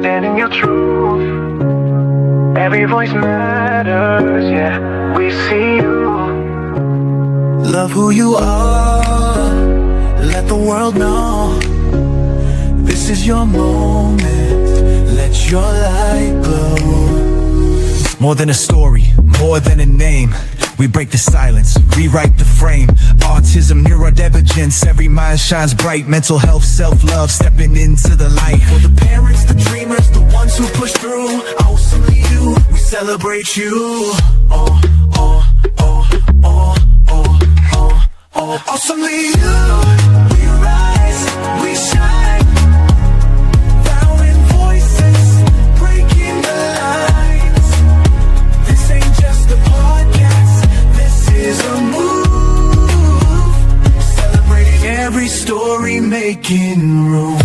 stand in your truth. Every voice matters, yeah, we see you. Love who you are, let the world know. This is your moment, let your light glow. More than a story, more than a name. We break the silence, rewrite the frame. Autism, neurodivergence, every mind shines bright. Mental health, self-love, stepping into the light. For the parents, the dreamers, the ones who push through. Auesomely You, we celebrate you. Oh, oh, oh, oh, oh, oh, oh. Auesomely You, we rise, we shine. Vowing voices, breaking the lines. This ain't just a podcast, this is a move. Celebrating every story, making room.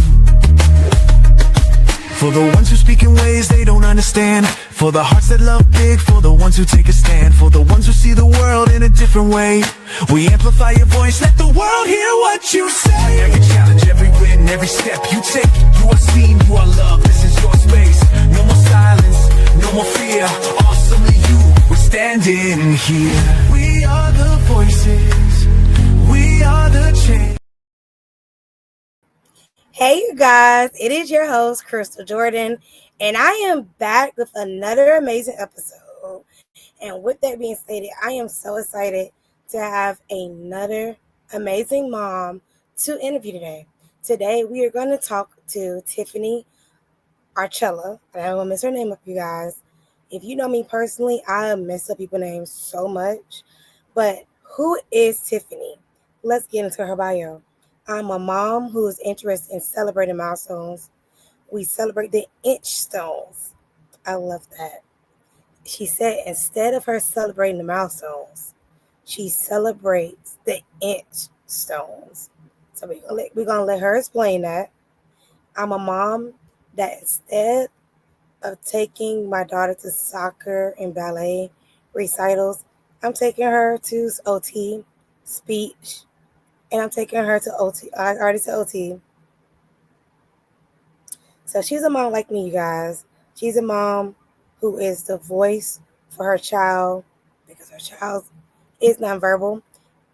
For the ones who speak in ways they don't understand. For the hearts that love big, for the ones who take a stand. For the ones who see the world in a different way. We amplify your voice, let the world hear what you say. Every challenge, every win, every step you take. You are seen, you are loved, this is your space. No more silence, no more fear. Auesomely You, we're standing here. We are the voices, we are the change. Hey, you guys, it is your host, Crystal Jordan, and I am back with another amazing episode. And with that being stated, I am so excited to have another amazing mom to interview today. Today, we are going to talk to Tiffany Archilla, and I will mess her name up, you guys. If you know me personally, I mess up people's names so much. But who is Tiffany? Let's get into her bio. I'm a mom who is interested in celebrating milestones. We celebrate the Inchstones. I love that. She said instead of her celebrating the milestones, she celebrates the Inchstones. So we're gonna let her explain that. I'm a mom that instead of taking my daughter to soccer and ballet recitals, I'm taking her to OT, speech, and I'm taking her to OT. I already said OT. So she's a mom like me, you guys. She's a mom who is the voice for her child because her child is nonverbal.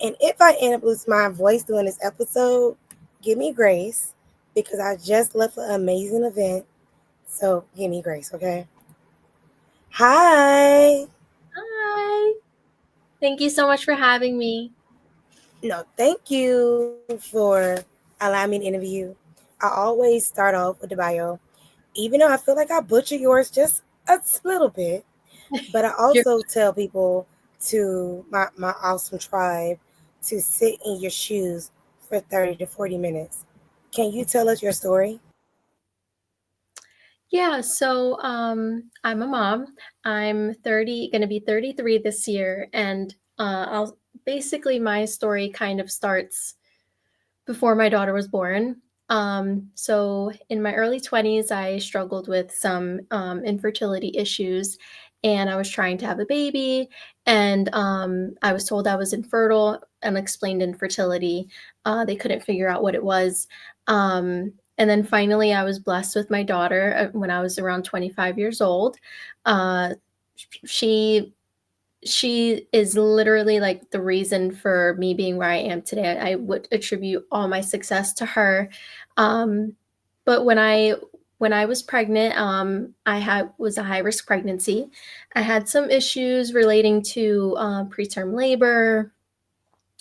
And if I end up losing my voice during this episode, give me grace because I just left an amazing event. So give me grace, okay? Hi. Hi. Thank you so much for having me. No, thank you for allowing me to interview you. I always start off with the bio, even though I feel like I butcher yours just a little bit. But I also tell people to my awesome tribe to sit in your shoes for 30 to 40 minutes. Can you tell us your story? Yeah, so I'm a mom. I'm going to be 33 this year, and basically my story kind of starts before my daughter was born. So in my early 20s, I struggled with some infertility issues, and I was trying to have a baby, and I was told I was infertile, unexplained infertility. They couldn't figure out what it was. And then finally, I was blessed with my daughter when I was around 25 years old. Uh, she is literally like the reason for me being where I am today. I would attribute all my success to her. But when I was pregnant, was a high risk pregnancy. I had some issues relating to preterm labor.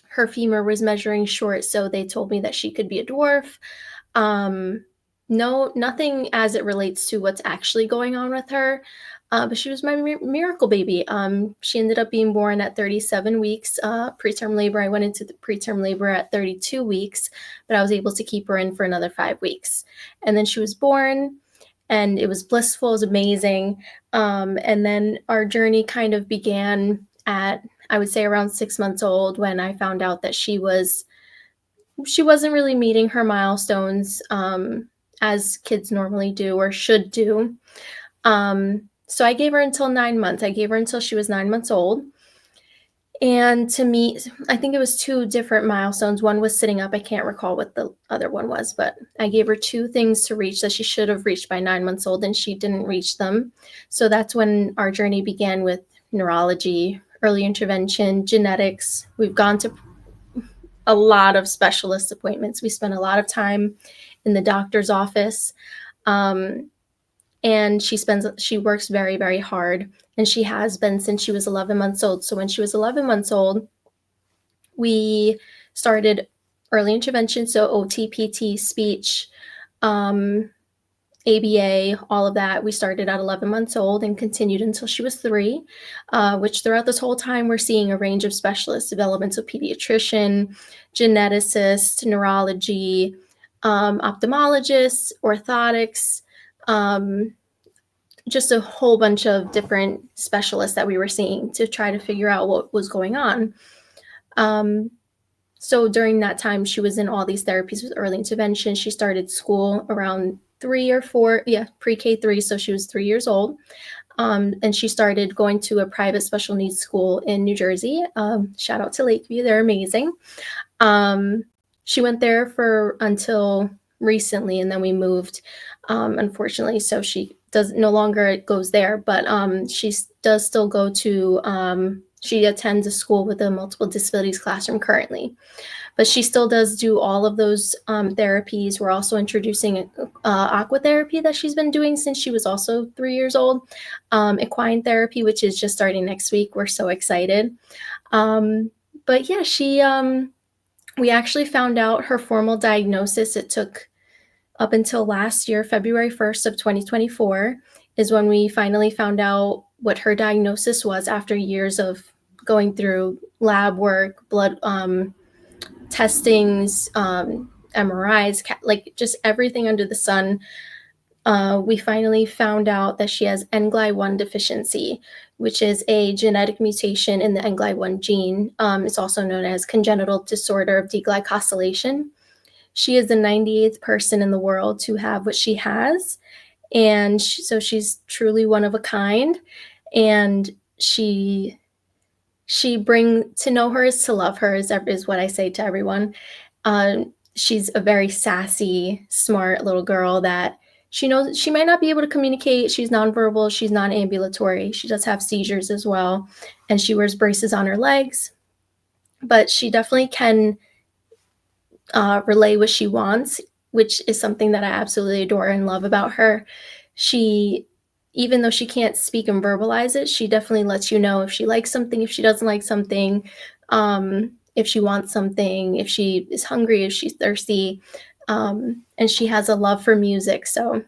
Her femur was measuring short, so they told me that she could be a dwarf. Nothing as it relates to what's actually going on with her. But she was my miracle baby. She ended up being born at 37 weeks, preterm labor. I went into the preterm labor at 32 weeks, but I was able to keep her in for another 5 weeks. And then she was born, and it was blissful, it was amazing. And then our journey kind of began at, I would say, around 6 months old, when I found out that she wasn't really meeting her milestones as kids normally do or should do. So I gave her until 9 months. I gave her until she was 9 months old. And to me, I think it was 2 different milestones. One was sitting up. I can't recall what the other one was, but I gave her 2 things to reach that she should have reached by 9 months old, and she didn't reach them. So that's when our journey began with neurology, early intervention, genetics. We've gone to a lot of specialist appointments. We spent a lot of time in the doctor's office. And she works very, very hard, and she has been since she was 11 months old. So when she was 11 months old, we started early intervention, so OT, PT, speech, ABA, all of that. We started at 11 months old and continued until she was 3, which throughout this whole time, we're seeing a range of specialist developmental pediatrician, geneticist, neurology, ophthalmologists, orthotics, just a whole bunch of different specialists that we were seeing to try to figure out what was going on. So during that time, she was in all these therapies with early intervention. She started school around 3 or 4, pre-K 3, so she was 3 years old. And she started going to a private special needs school in New Jersey. Shout out to Lakeview, they're amazing. She went there until recently, and then we moved, unfortunately, so she no longer goes there, but she does still go to, she attends a school with a multiple disabilities classroom currently, but she still does do all of those therapies. We're also introducing aqua therapy that she's been doing since she was also 3 years old, equine therapy, which is just starting next week. We're so excited. But yeah, we actually found out her formal diagnosis. It took up until last year, February 1st of 2024, is when we finally found out what her diagnosis was after years of going through lab work, blood testings, MRIs, like just everything under the sun. We finally found out that she has NGLY1 deficiency, which is a genetic mutation in the NGLY1 gene. It's also known as congenital disorder of deglycosylation. She is the 98th person in the world to have what she has. And so she's truly one of a kind. And to know her is to love her, is what I say to everyone. She's a very sassy, smart little girl that she knows she might not be able to communicate. She's nonverbal. She's non-ambulatory. She does have seizures as well. And she wears braces on her legs. But she definitely can relay what she wants, which is something that I absolutely adore and love about her. Even though she can't speak and verbalize it, she definitely lets you know if she likes something, if she doesn't like something, if she wants something, if she is hungry, if she's thirsty, and she has a love for music. So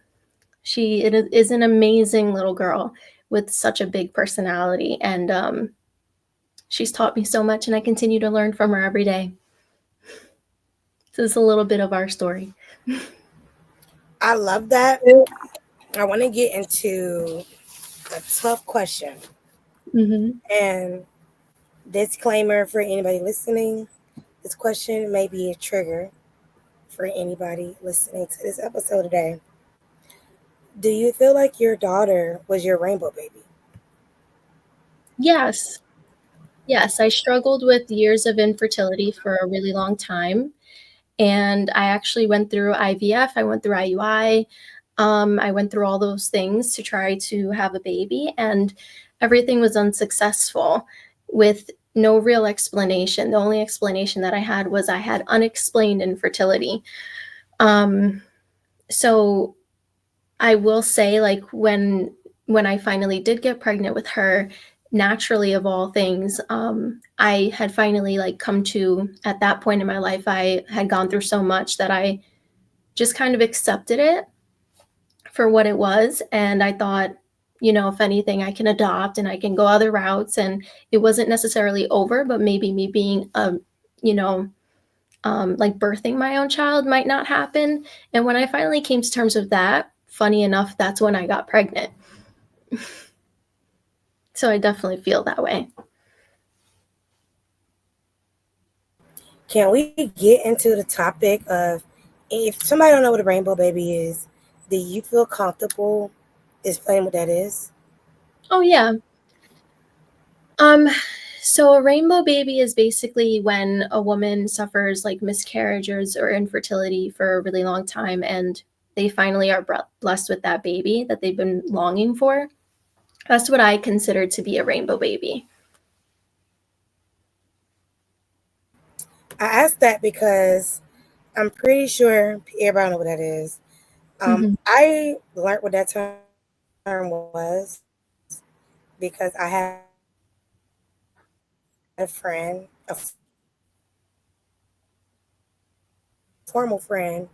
it is an amazing little girl with such a big personality, and she's taught me so much, and I continue to learn from her every day. So this is a little bit of our story. I love that. I want to get into a tough question. Mm-hmm. And disclaimer for anybody listening, this question may be a trigger for anybody listening to this episode today. Do you feel like your daughter was your rainbow baby? Yes, I struggled with years of infertility for a really long time. And I actually went through IVF, I went through IUI, I went through all those things to try to have a baby, and everything was unsuccessful with no real explanation. The only explanation that I had was I had unexplained infertility. So I will say, like, when I finally did get pregnant with her, naturally of all things, I had finally come to, at that point in my life, I had gone through so much that I just kind of accepted it for what it was. And I thought, if anything, I can adopt and I can go other routes. And it wasn't necessarily over, but maybe me being, birthing my own child might not happen. And when I finally came to terms with that, funny enough, that's when I got pregnant. So I definitely feel that way. Can we get into the topic of, if somebody don't know what a rainbow baby is, do you feel comfortable explaining what that is? Oh, yeah. So a rainbow baby is basically when a woman suffers like miscarriages or infertility for a really long time and they finally are blessed with that baby that they've been longing for. That's what I consider to be a rainbow baby. I asked that because I'm pretty sure everybody know what that is. Mm-hmm. I learned what that term was because I had a friend, a formal friend.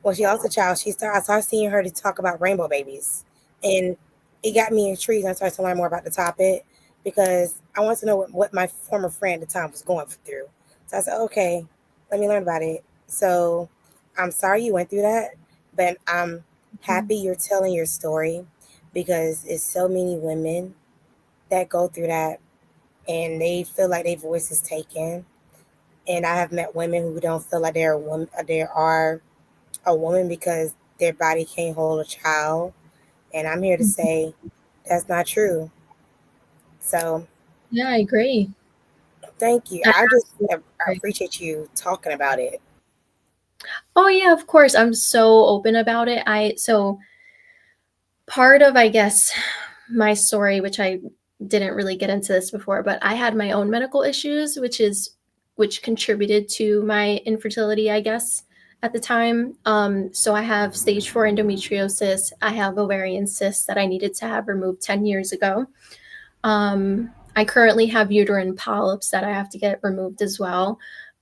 When she lost a child, I started seeing her to talk about rainbow babies, and it got me intrigued. I started to learn more about the topic because I wanted to know what my former friend at the time was going through. So I said, okay, let me learn about it. So I'm sorry you went through that, but I'm happy you're telling your story because it's so many women that go through that and they feel like their voice is taken. And I have met women who don't feel like they're a woman, they are a woman because their body can't hold a child. And I'm here to say that's not true. So Yeah, I agree. thank you. I I absolutely agree. appreciate you talking about it. Oh yeah, of course. I'm so open about it. So part of, I guess, my story, which I didn't really get into this before, but I had my own medical issues, which contributed to my infertility, I guess, at the time. So I have stage 4 endometriosis. I have ovarian cysts that I needed to have removed 10 years ago. I currently have uterine polyps that I have to get removed as well.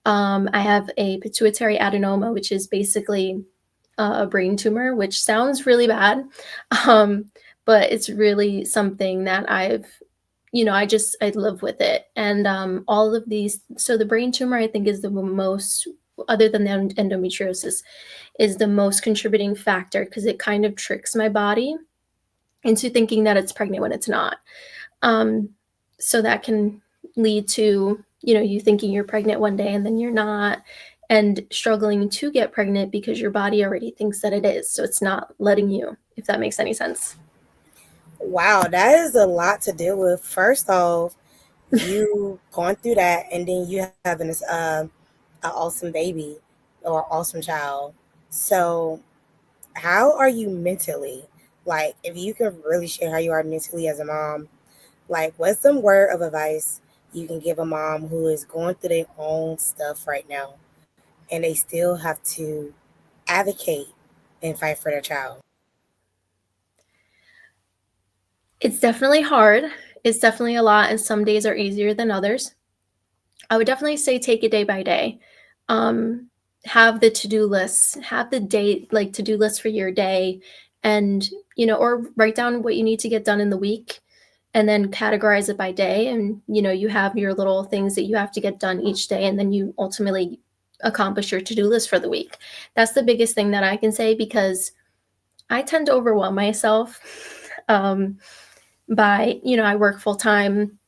I have a pituitary adenoma, which is basically a brain tumor, which sounds really bad. Um, but it's really something that I live with it. And all of these, so the brain tumor, I think, is the most, other than the endometriosis, is the most contributing factor because it kind of tricks my body into thinking that it's pregnant when it's not. Um, so that can lead to, you thinking you're pregnant one day and then you're not, and struggling to get pregnant because your body already thinks that it is. So it's not letting you, if that makes any sense. Wow, that is a lot to deal with. First off, you going through that, and then you having this an awesome baby or awesome child. So how are you mentally? Like, if you can really share how you are mentally as a mom, like, what's some word of advice you can give a mom who is going through their own stuff right now and they still have to advocate and fight for their child? It's definitely hard. It's definitely a lot, and some days are easier than others. I would definitely say take it day by day. Um, have the to-do lists, have the day, like to-do list for your day, and, or write down what you need to get done in the week and then categorize it by day. And, you have your little things that you have to get done each day, and then you ultimately accomplish your to-do list for the week. That's the biggest thing that I can say because I tend to overwhelm myself. Um, I work full time.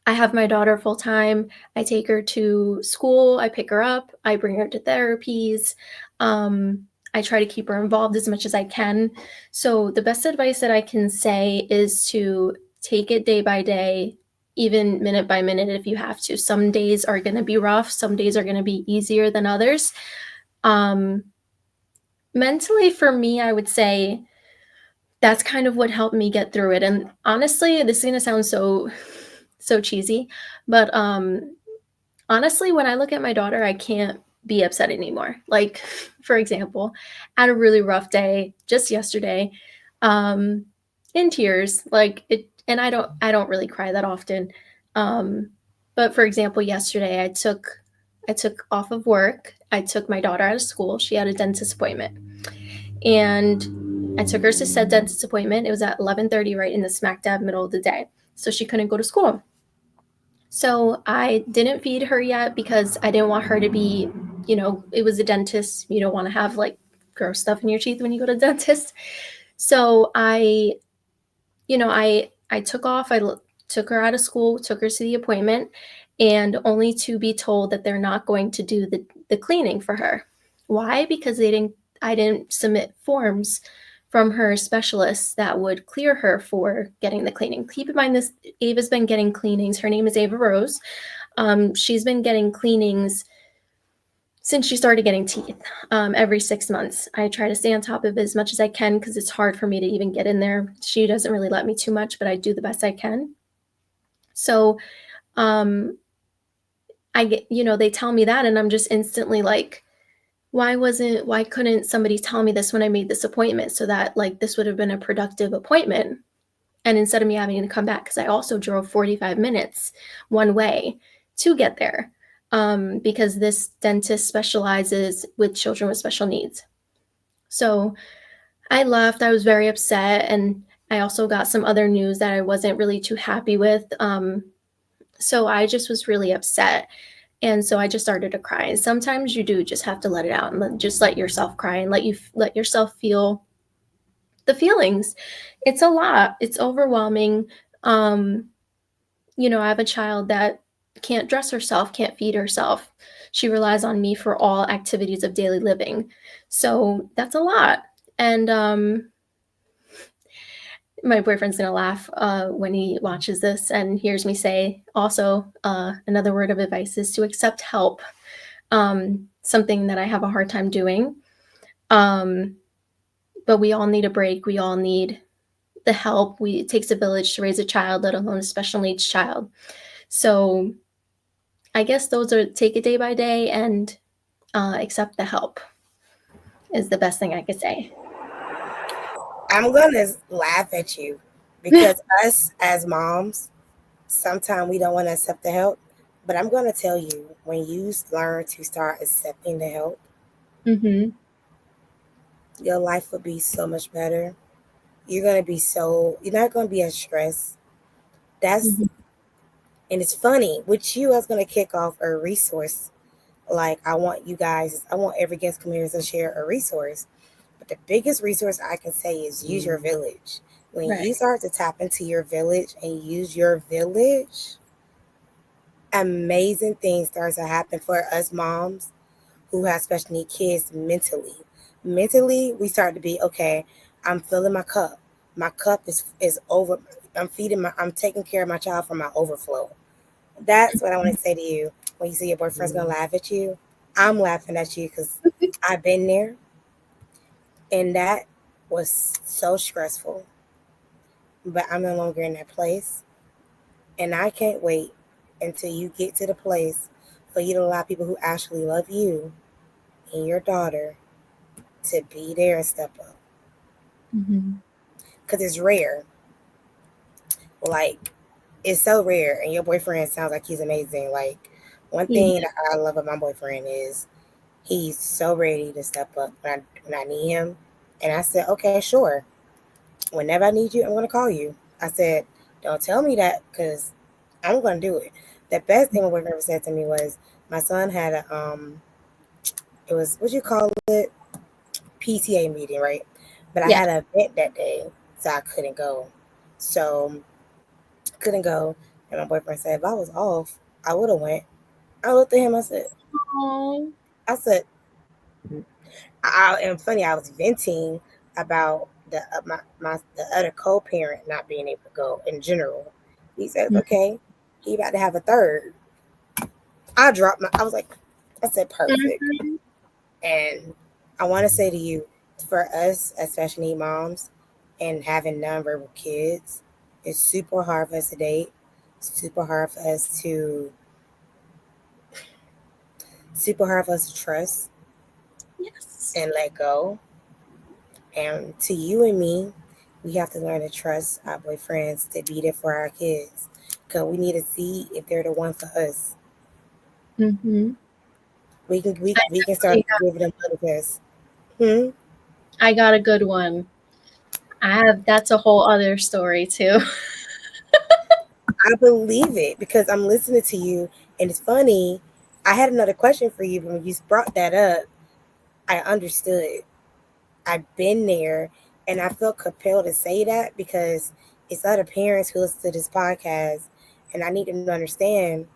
I have my daughter full time. I take her to school. I pick her up. I bring her to therapies. I try to keep her involved as much as I can. So, the best advice that I can say is to take it day by day, even minute by minute if you have to. Some days are going to be rough, some days are going to be easier than others. Um, Mentally, for me, I would say that's kind of what helped me get through it. And honestly, this is going to sound so cheesy, but honestly, when I look at my daughter, I can't be upset anymore. Like, for example, I had a really rough day just yesterday, um, in tears. Like it, and I don't really cry that often. Um, but for example, yesterday I took off of work. I took my daughter out of school. She had a dentist appointment, and I took her to said dentist appointment. It was at 11:30, right in the smack dab middle of the day, so she couldn't go to school. So I didn't feed her yet because I didn't want her to be, it was a dentist. You don't want to have like gross stuff in your teeth when you go to the dentist. So I took off. Took her out of school, took her to the appointment, and only to be told that they're not going to do the cleaning for her. Why? Because I didn't submit forms from her specialist that would clear her for getting the cleaning. Keep in mind, this Ava's been getting cleanings. Her name is Ava Rose. She's been getting cleanings since she started getting teeth, every 6 months. I try to stay on top of it as much as I can because it's hard for me to even get in there. She doesn't really let me too much, but I do the best I can. So um, I get, they tell me that, and I'm just instantly like, why couldn't somebody tell me this when I made this appointment, so that like this would have been a productive appointment? And instead of me having to come back, because I also drove 45 minutes one way to get there, because this dentist specializes with children with special needs. So I left. I was very upset. And I also got some other news that I wasn't really too happy with. So I just was really upset. And so I just started to cry. And sometimes you do just have to let it out and just let yourself cry and let yourself feel the feelings. It's a lot. It's overwhelming. I have a child that can't dress herself, can't feed herself. She relies on me for all activities of daily living. So that's a lot. And my boyfriend's going to laugh when he watches this and hears me say also, another word of advice is to accept help. Something that I have a hard time doing. But we all need a break. We all need the help. It takes a village to raise a child, let alone a special needs child. So I guess those are take it day by day and accept the help is the best thing I could say. I'm gonna laugh at you because us as moms, sometimes we don't want to accept the help. But I'm gonna tell you, when you learn to start accepting the help, Mm-hmm. your life will be so much better. You're not gonna be as stressed. That's Mm-hmm. And it's funny with you. I was gonna kick off a resource. Like I want every guest come here to share a resource. But the biggest resource I can say is use your village. When Right. you start to tap into your village and use your village, amazing things start to happen for us moms who have special need kids mentally. Mentally, we start to be okay. I'm filling my cup. My cup is over. I'm taking care of my child from my overflow. That's what I want to say to you. When you see your boyfriend's gonna laugh at you, I'm laughing at you because I've been there, and that was so stressful. But I'm no longer in that place, and I can't wait until you get to the place for you to allow people who actually love you and your daughter to be there and step up. Mm-hmm. Because it's rare. Like, it's so rare. And your boyfriend sounds like he's amazing. Like, one thing that I love about my boyfriend is he's so ready to step up when I need him. And I said, okay, sure. Whenever I need you, I'm going to call you. I said, don't tell me that because I'm going to do it. The best thing my boyfriend ever said to me was my son had it was, what you call it? PTA meeting, right? But I Yeah. had an event that day, so I couldn't go. So couldn't go. And my boyfriend said, if I was off, I would have went. I looked at him. Aww. I said, and funny, I was venting about the other co-parent not being able to go in general. He said, okay, he about to have a third. I said, perfect. Mm-hmm. And I want to say to you, for us as special need moms and having nonverbal kids, it's super hard for us to date. Super hard for us to trust Yes. and let go. And to you and me, we have to learn to trust our boyfriends to be there for our kids. Because we need to see if they're the one for us. Mm-hmm. We can start giving them manifest. I got a good one. That's a whole other story too. I believe it because I'm listening to you, and it's funny. I had another question for you, but when you brought that up, I understood. I've been there, and I felt compelled to say that because it's other parents who listen to this podcast, and I need them to understand.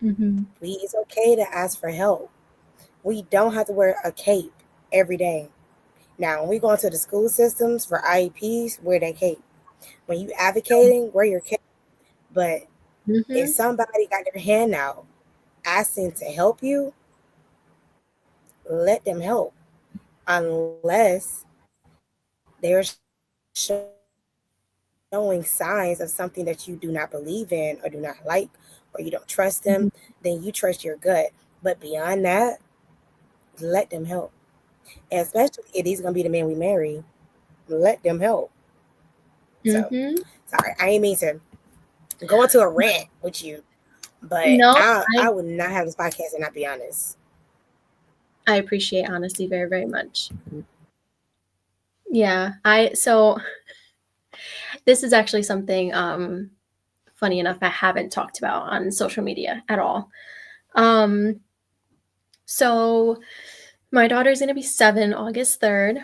Mm-hmm. It's okay to ask for help. We don't have to wear a cape every day. Now, when we go into the school systems for IEPs, wear that cape. When you advocating, wear your cape. But if Mm-hmm. somebody got their hand out asking to help you, let them help. Unless they're showing signs of something that you do not believe in or do not like or you don't trust them, then you trust your gut. But beyond that, let them help. And especially if he's gonna be the man we marry, let them help. So Mm-hmm. sorry, I ain't mean to go into a rant with you, but No, I I would not have this podcast and not be honest. I appreciate honesty very, very much. Yeah, so this is actually something funny enough I haven't talked about on social media at all. Um so my daughter's going to be 7 August 3rd.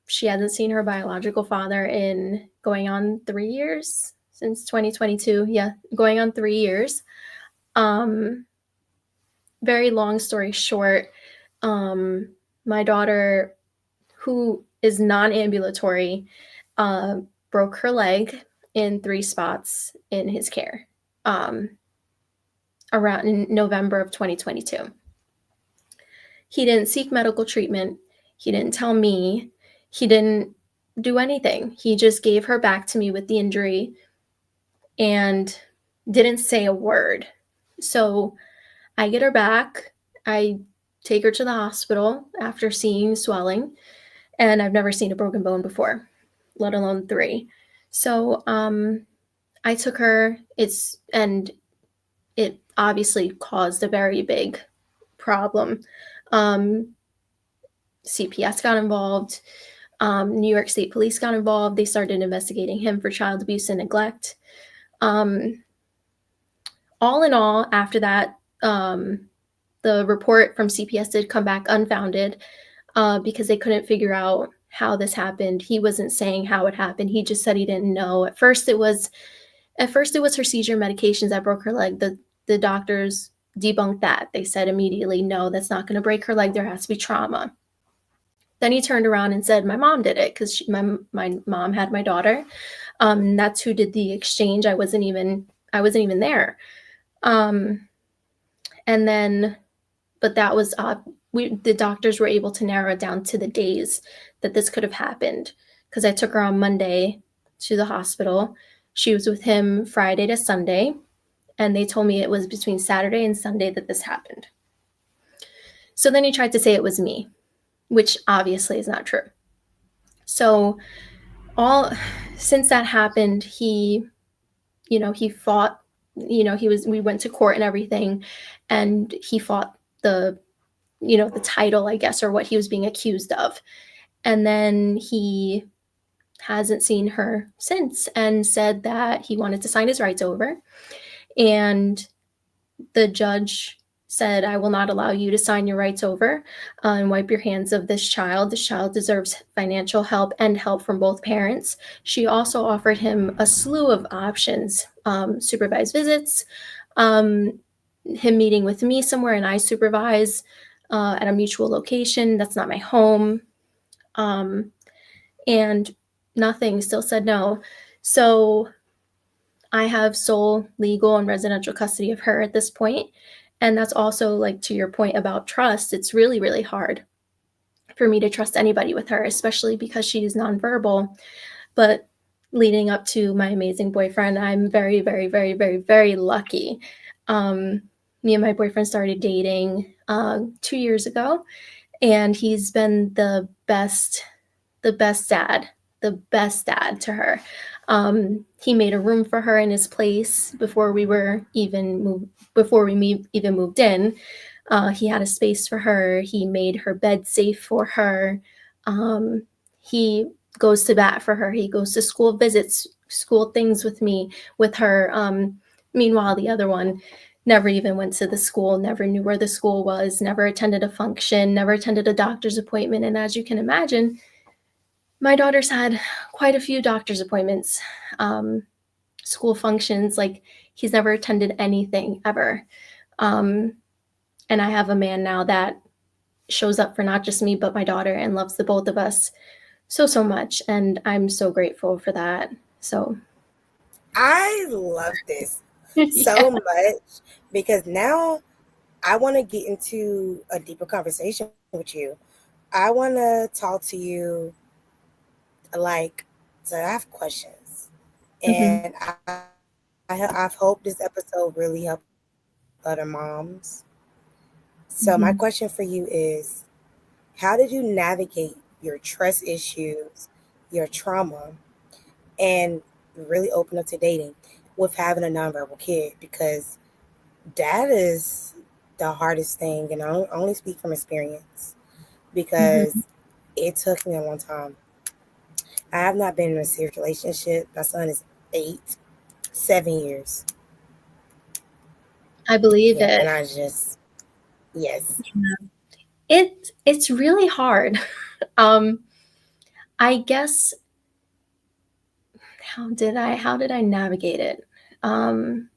She hasn't seen her biological father in going on 3 years since 2022. Yeah, going on 3 years. Um Very long story short, my daughter, who is non-ambulatory, uh, broke her leg in 3 spots in his care, um, around in November of 2022. He didn't seek medical treatment. He didn't tell me. He didn't do anything. He just gave her back to me with the injury and didn't say a word. So I get her back. I take her to the hospital after seeing swelling, and I've never seen a broken bone before, let alone 3. So I took her. It obviously caused a very big problem. Um, CPS got involved. New York State Police got involved. They started investigating him for child abuse and neglect. Um, all in all, after that, the report from CPS did come back unfounded because they couldn't figure out how this happened. He wasn't saying how it happened. He just said he didn't know. At first it was her seizure medications that broke her leg. The doctors debunked that. They said immediately, no, that's not going to break her leg. There has to be trauma. Then he turned around and said, my mom did it because my mom had my daughter. That's who did the exchange. I wasn't even there. Um, and then, but that was the doctors were able to narrow it down to the days that this could have happened because I took her on Monday to the hospital. She was with him Friday to Sunday, and they told me it was between Saturday and Sunday that this happened. So then he tried to say it was me, which obviously is not true. So since that happened, he fought, we went to court and everything, and he fought the title, I guess, or what he was being accused of. And then he hasn't seen her since and said that he wanted to sign his rights over. And the judge said, I will not allow you to sign your rights over and wipe your hands of this child. This child deserves financial help and help from both parents. She also offered him a slew of options, supervised visits, him meeting with me somewhere and I supervise at a mutual location. That's not my home. And nothing, still said no. So I have sole legal and residential custody of her at this point. And that's also, like, to your point about trust, it's really, really hard for me to trust anybody with her, especially because she is nonverbal. But leading up to my amazing boyfriend, I'm very, very, very, very, very lucky. Me and my boyfriend started dating 2 years ago, and he's been the best dad, to her. He made a room for her in his place before we even moved in. He had a space for her. He made her bed safe for her. He goes to bat for her. He goes to school visits, school things with her. Meanwhile, the other one never even went to the school, never knew where the school was, never attended a function, never attended a doctor's appointment. And as you can imagine, my daughter's had quite a few doctor's appointments, school functions. Like, he's never attended anything ever. And I have a man now that shows up for not just me, but my daughter, and loves the both of us so much. And I'm so grateful for that. So I love this yeah. so much because now I want to get into a deeper conversation with you. I want to talk to you like, so I have questions. Mhm. And I've hoped this episode really helped other moms. So my Mhm. question for you is, how did you navigate your trust issues, your trauma, and really open up to dating with having a nonverbal kid? Because that is the hardest thing, and I only speak from experience because Mhm. it took me a long time. I have not been in a serious relationship. My son is 8, 7 years. I believe Yeah, it. and I just, yes. It's really hard. Um, I guess how did I navigate it? Um,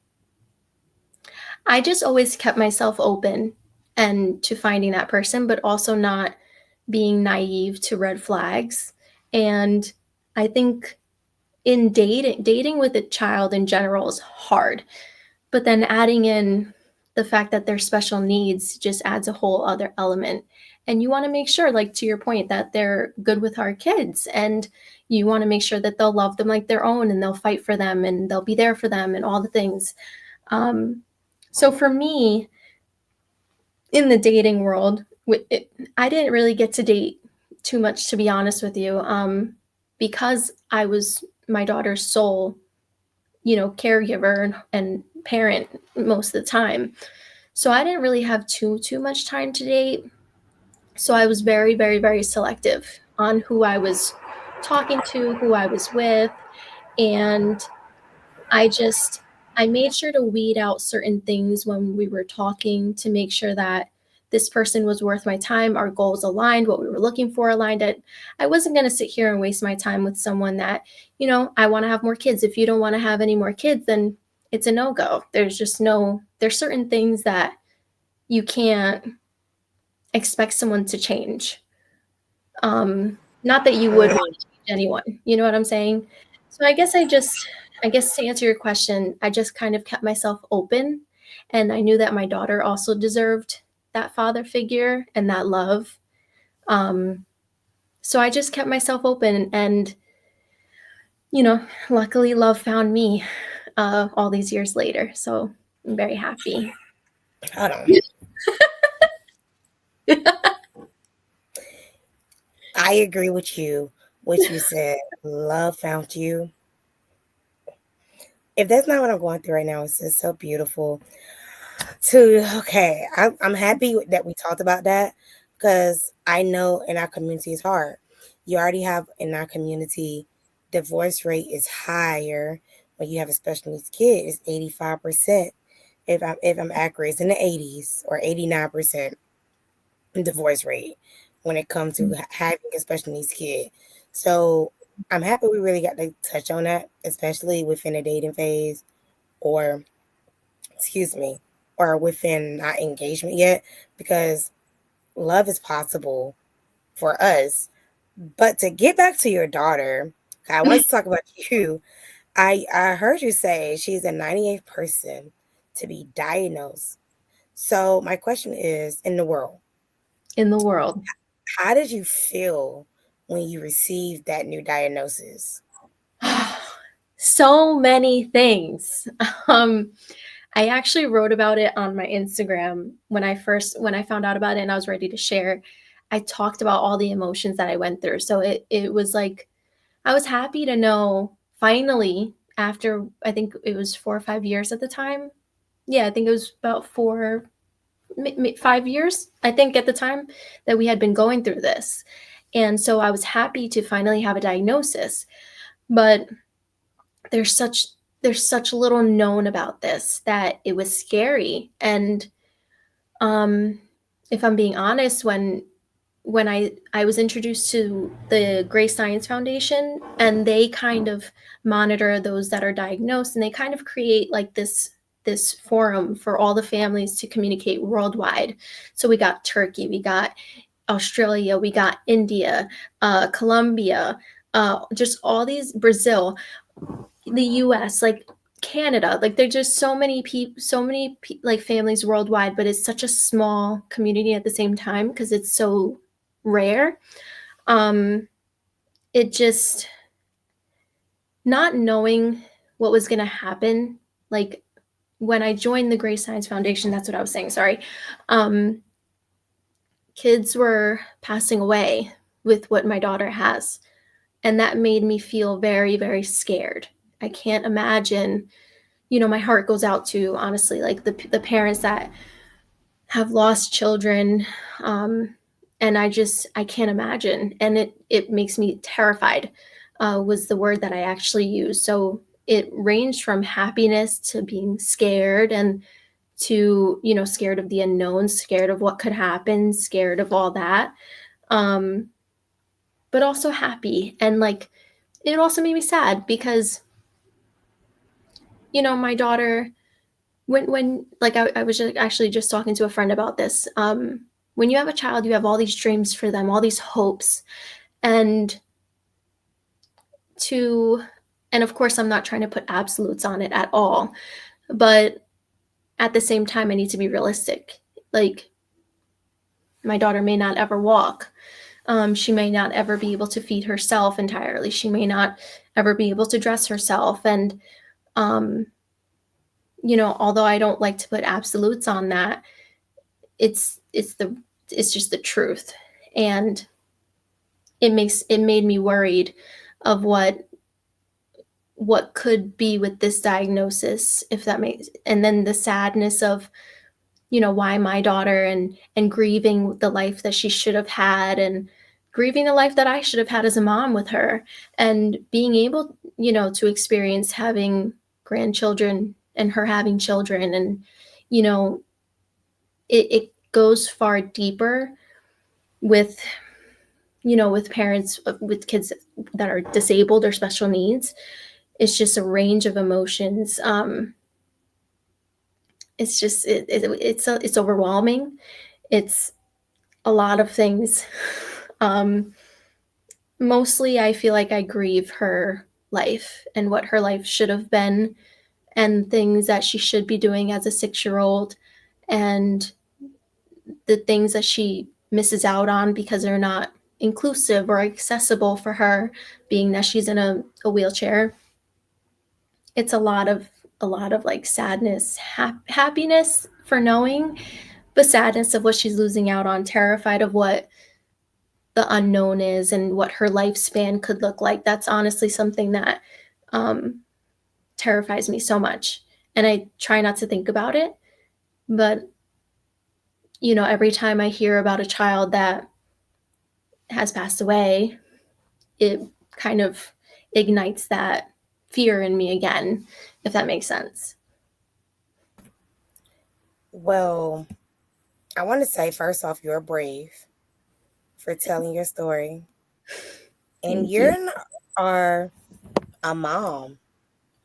I just always kept myself open and to finding that person, but also not being naive to red flags. And I think in dating with a child in general is hard, but then adding in the fact that they're special needs just adds a whole other element. And you want to make sure, like to your point, that they're good with our kids, and you want to make sure that they'll love them like their own, and they'll fight for them, and they'll be there for them, and all the things. um, so for me, in the dating world, I didn't really get to date too much, to be honest with you, because I was my daughter's sole, caregiver and parent most of the time. So I didn't really have too much time to date. So I was very, very, very selective on who I was talking to, who I was with, and I just I made sure to weed out certain things when we were talking to make sure that this person was worth my time, our goals aligned, what we were looking for aligned. I wasn't going to sit here and waste my time with someone that, I want to have more kids. If you don't want to have any more kids, then it's a no-go. There's certain things that you can't expect someone to change. Not that you would want to change anyone, you know what I'm saying? So I guess to answer your question, I just kind of kept myself open, and I knew that my daughter also deserved that father figure and that love. Um, so I just kept myself open, and luckily love found me all these years later. So I'm very happy. Hold on. I agree with you, what you said. Love found you. If that's not what I'm going through right now, it's just so beautiful. Okay, I'm happy that we talked about that because I know in our community it's hard. You already have in our community, divorce rate is higher when you have a special needs kid. It's 85%. If I'm accurate, it's in the 80s or 89% divorce rate when it comes to having a special needs kid. So I'm happy we really got to touch on that, especially within a dating phase or, excuse me, or within not engagement yet, because love is possible for us. But to get back to your daughter, I want to talk about you. I heard you say she's the 98th person to be diagnosed. So my question is, in the world, In the world. how did you feel when you received that new diagnosis? So many things. Um, I actually wrote about it on my Instagram when I found out about it and I was ready to share. I talked about all the emotions that I went through. So it was like I was happy to know finally, after I think it was 4 or 5 years at the time. Yeah, I think it was about 5 years, I think, at the time that we had been going through this. And so I was happy to finally have a diagnosis. But there's such there's such little known about this that it was scary. And um if I'm being honest, when I was introduced to the Grace Science Foundation, and they kind of monitor those that are diagnosed, and they kind of create like this this forum for all the families to communicate worldwide. So we got Turkey, we got Australia, we got India, Colombia, just all these, Brazil, the US, like Canada, like there's just so many people, like families worldwide, but it's such a small community at the same time because it's so rare. It just, not knowing what was going to happen, like when I joined the Grace Science Foundation, that's what I was saying, sorry. Kids were passing away with what my daughter has. And that made me feel very, very scared. I can't imagine, my heart goes out to, honestly, like the parents that have lost children. And I can't imagine. And it makes me terrified, was the word that I actually used. So it ranged from happiness to being scared, and to, scared of the unknown, scared of what could happen, scared of all that. But also happy. And like, it also made me sad because, my daughter, when like I was actually just talking to a friend about this. When you have a child, you have all these dreams for them, all these hopes. And of course, I'm not trying to put absolutes on it at all, but at the same time, I need to be realistic. Like, my daughter may not ever walk. She may not ever be able to feed herself entirely. She may not ever be able to dress herself. And, although I don't like to put absolutes on that, it's just the truth. And it made me worried of what could be with this diagnosis, if that makes, and then the sadness of, why my daughter, and grieving the life that she should have had, and grieving the life that I should have had as a mom with her, and being able, to experience having grandchildren and her having children. And, it goes far deeper with, with parents, with kids that are disabled or special needs. It's just a range of emotions. It's just, it's overwhelming. It's a lot of things. Mostly I feel like I grieve her life and what her life should have been, and things that she should be doing as a 6-year-old, and the things that she misses out on because they're not inclusive or accessible for her, being that she's in a wheelchair. It's a lot of like sadness, happiness for knowing, but sadness of what she's losing out on, terrified of what the unknown is and what her lifespan could look like. That's honestly something that terrifies me so much. And I try not to think about it, but every time I hear about a child that has passed away, it kind of ignites that fear in me again, if that makes sense. Well, I want to say, first off, you're brave for telling your story. And you are a mom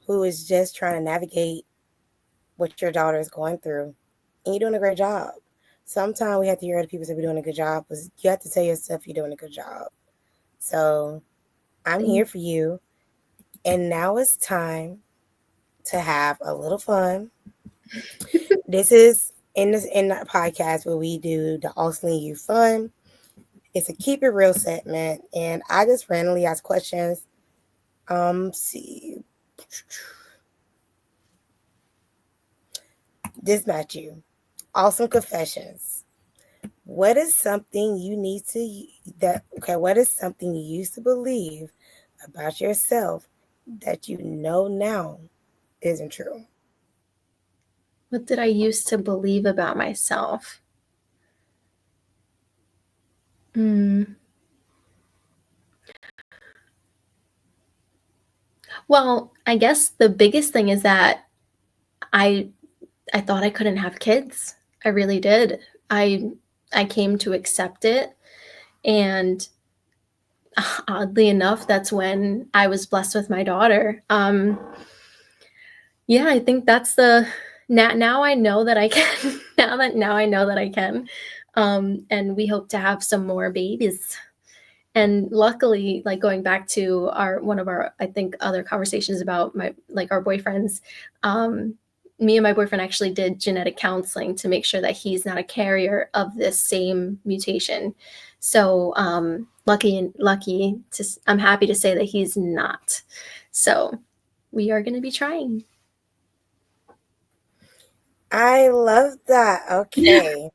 who is just trying to navigate what your daughter is going through. And you're doing a great job. Sometimes we have to hear other people say we're doing a good job, but you have to tell yourself you're doing a good job. So I'm here for you. And now it's time to have a little fun. This is in the podcast where we do the Auesomely You fun. It's a keep it real segment, and I just randomly ask questions. See. This not you. Awesome confessions. What is something you what is something you used to believe about yourself that you know now isn't true? What did I used to believe about myself? Well, I guess the biggest thing is that I thought I couldn't have kids. I really did. I came to accept it, and oddly enough, that's when I was blessed with my daughter. Yeah, I think that's the now I know that I can. now I know that I can. And we hope to have some more babies. And luckily, like going back to one of our, I think, other conversations about our boyfriends, me and my boyfriend actually did genetic counseling to make sure that he's not a carrier of this same mutation. So I'm happy to say that he's not. So we are going to be trying. I love that. Okay.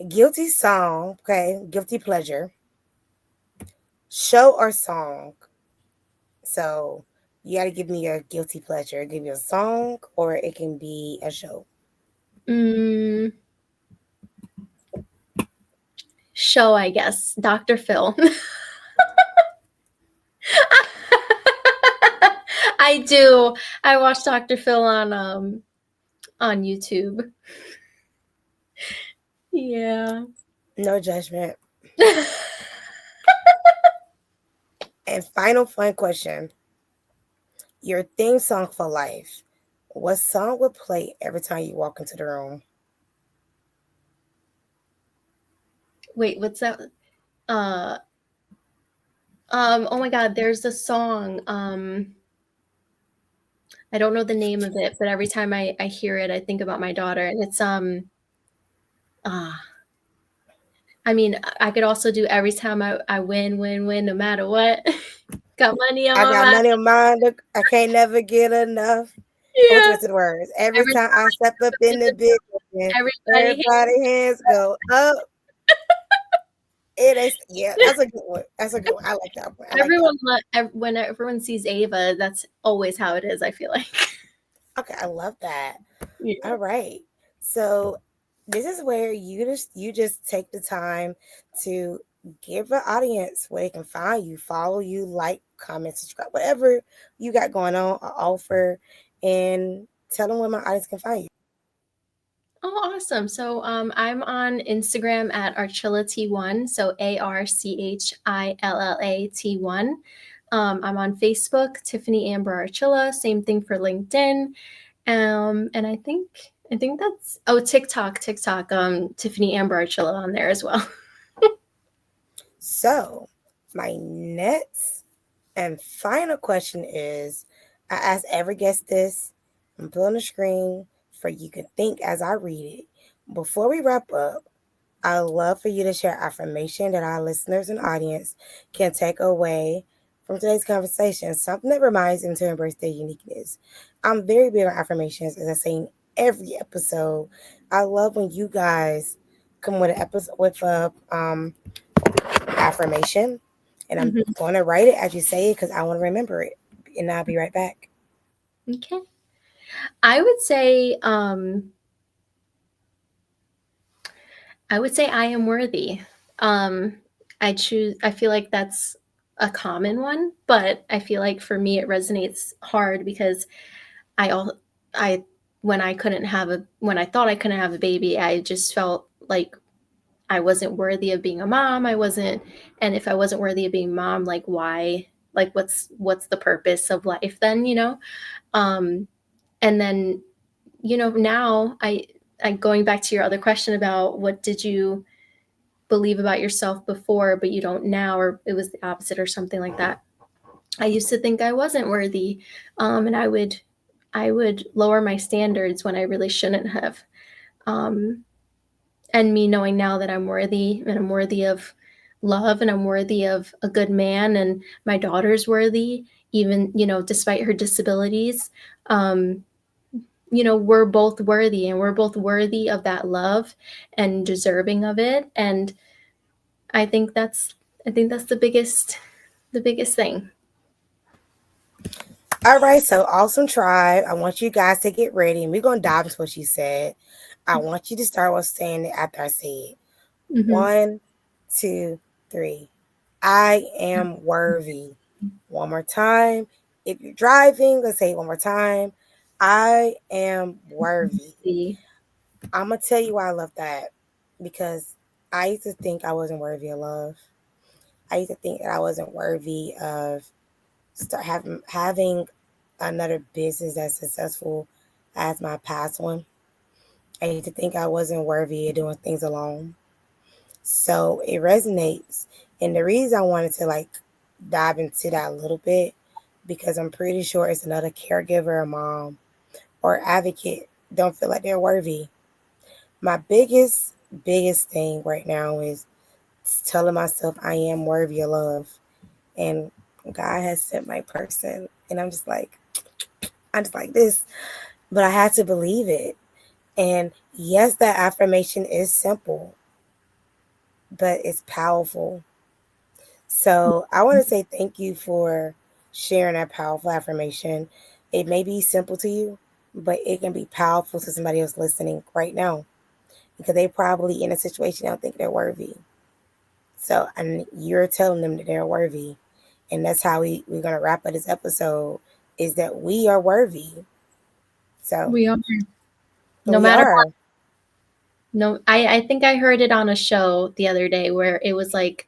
Guilty song. Okay. Guilty pleasure. Show or song. So you got to give me your guilty pleasure. Give me a song or it can be a show. Show, I guess. Dr. Phil. I do. I watch Dr. Phil on YouTube. Yeah. No judgment. And final fun question. Your theme song for life. What song would play every time you walk into the room? Wait, what's that? Oh my God, there's a song. I don't know the name of it, but every time I hear it, I think about my daughter, and it's I mean, I could also do every time I win, no matter what. Got money on I my got mind. money on mine. I can't never get enough. Yeah. What's the rest of the words? Every time I step up in the building, everybody hands go up. It is, yeah, that's a good one. That's a good one. I like that one. When everyone sees Ava, that's always how it is, I feel like. Okay, I love that. Yeah. All right. So this is where you just take the time to give the audience where they can find you, follow you, like, comment, subscribe, whatever you got going on or offer, and tell them where my audience can find you. Oh, awesome. So I'm on Instagram at Archilla1, so ARCHILLAT1. I'm on Facebook, Tiffany Amber Archilla, same thing for LinkedIn. And I think that's TikTok, Tiffany Amber Archilla on there as well. So my next and final question is, I ask every guest this. I'm putting on the screen for you to think as I read it. Before we wrap up, I'd love for you to share affirmation that our listeners and audience can take away from today's conversation, something that reminds them to embrace their uniqueness. I'm very big on affirmations, as I say in every episode. I love when you guys come with an episode with a affirmation, and I'm going to write it as you say it because I want to remember it, and I'll be right back. Okay. I would say I am worthy. I feel like that's a common one, but I feel like for me it resonates hard because when I thought I couldn't have a baby, I just felt like I wasn't worthy of being a mom. And if I wasn't worthy of being a mom, like why? Like what's the purpose of life then, you know? And then, you know, now I going back to your other question about what did you believe about yourself before, but you don't now, or it was the opposite or something like that. I used to think I wasn't worthy. And I would lower my standards when I really shouldn't have. And me knowing now that I'm worthy and I'm worthy of love and I'm worthy of a good man and my daughter's worthy, even, you know, despite her disabilities, you know, we're both worthy and we're both worthy of that love and deserving of it. And I think that's the biggest thing. All right, so awesome tribe. I want you guys to get ready, and we're gonna dive into what you said. I want you to start with saying it after I say it. 1, 2, 3. I am worthy. One more time. If you're driving, let's say it one more time. I am worthy. I'm gonna tell you why I love that, because I used to think I wasn't worthy of love. I used to think that I wasn't worthy of having another business that's successful as my past one. I used to think I wasn't worthy of doing things alone. So it resonates. And the reason I wanted to like dive into that a little bit, because I'm pretty sure it's another caregiver, a mom, or advocate don't feel like they're worthy. My biggest thing right now is telling myself I am worthy of love. And God has sent my person. And I'm just like this. But I had to believe it. And yes, that affirmation is simple, but it's powerful. So I want to say thank you for sharing that powerful affirmation. It may be simple to you, but it can be powerful to somebody else listening right now, because they probably in a situation they don't think they're worthy. So and you're telling them that they're worthy. And that's how we're going to wrap up this episode, is that we are worthy. So We are. No matter what. No, I think I heard it on a show the other day where it was like,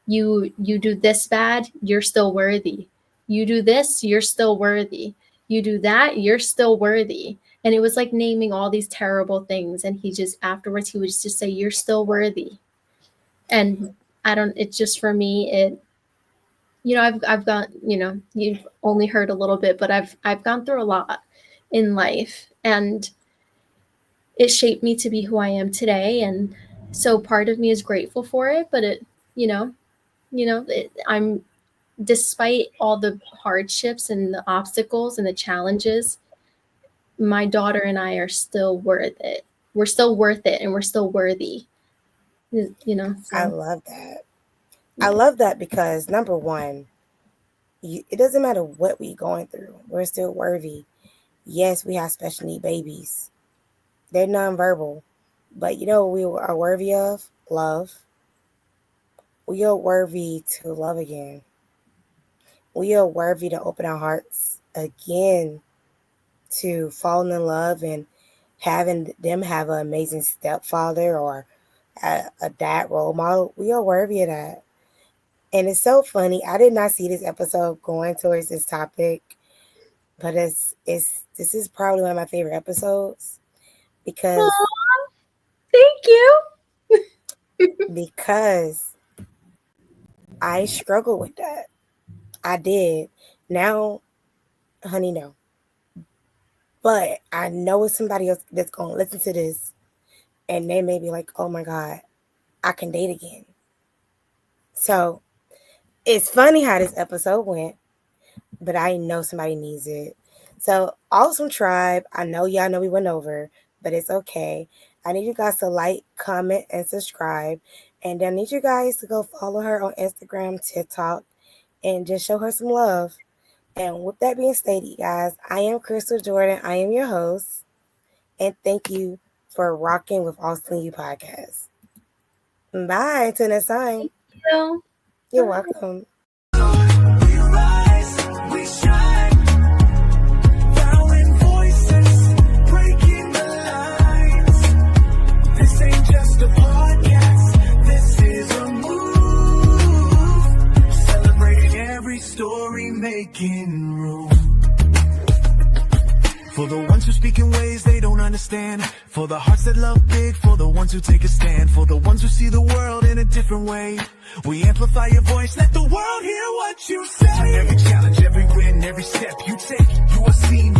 you do this bad, you're still worthy. You do this, you're still worthy. You do that, you're still worthy. And it was like naming all these terrible things. And he just, afterwards, he would just say, you're still worthy. And it's just, for me, I've gone, you've only heard a little bit, but I've gone through a lot in life, and it shaped me to be who I am today. And so part of me is grateful for it, but I'm, despite all the hardships and the obstacles and the challenges, my daughter and I are still worth it. We're still worth it, and we're still worthy. So. I love that. I love that because, number one, it doesn't matter what we're going through. We're still worthy. Yes, we have special need babies. They're nonverbal. But you know what we are worthy of? Love. We are worthy to love again. We are worthy to open our hearts again, to falling in love and having them have an amazing stepfather or a dad role model. We are worthy of that. And it's so funny. I did not see this episode going towards this topic, but this is probably one of my favorite episodes because Aww, thank you. because I struggle with that. I did. Now, honey, no. But I know it's somebody else that's going to listen to this, and they may be like, oh my God, I can date again. So it's funny how this episode went, but I know somebody needs it. So, Awesome Tribe, I know y'all know we went over, but it's okay. I need you guys to like, comment, and subscribe. And I need you guys to go follow her on Instagram, TikTok, and just show her some love. And with that being stated, guys, I am Crystal Jordan. I am your host. And thank you for rocking with Auesomely You Podcast. Bye. Until next time. Thank you. You're welcome. We rise, we shine, vowing voices, breaking the lines. This ain't just a podcast, this is a move. Celebrating every story, making room. For the ones who speak in ways they don't understand. For the hearts that love big. For the ones who take a stand. For the ones who see the world in a different way. We amplify your voice, let the world hear what you say. Every challenge, every win, every step you take, you are seen.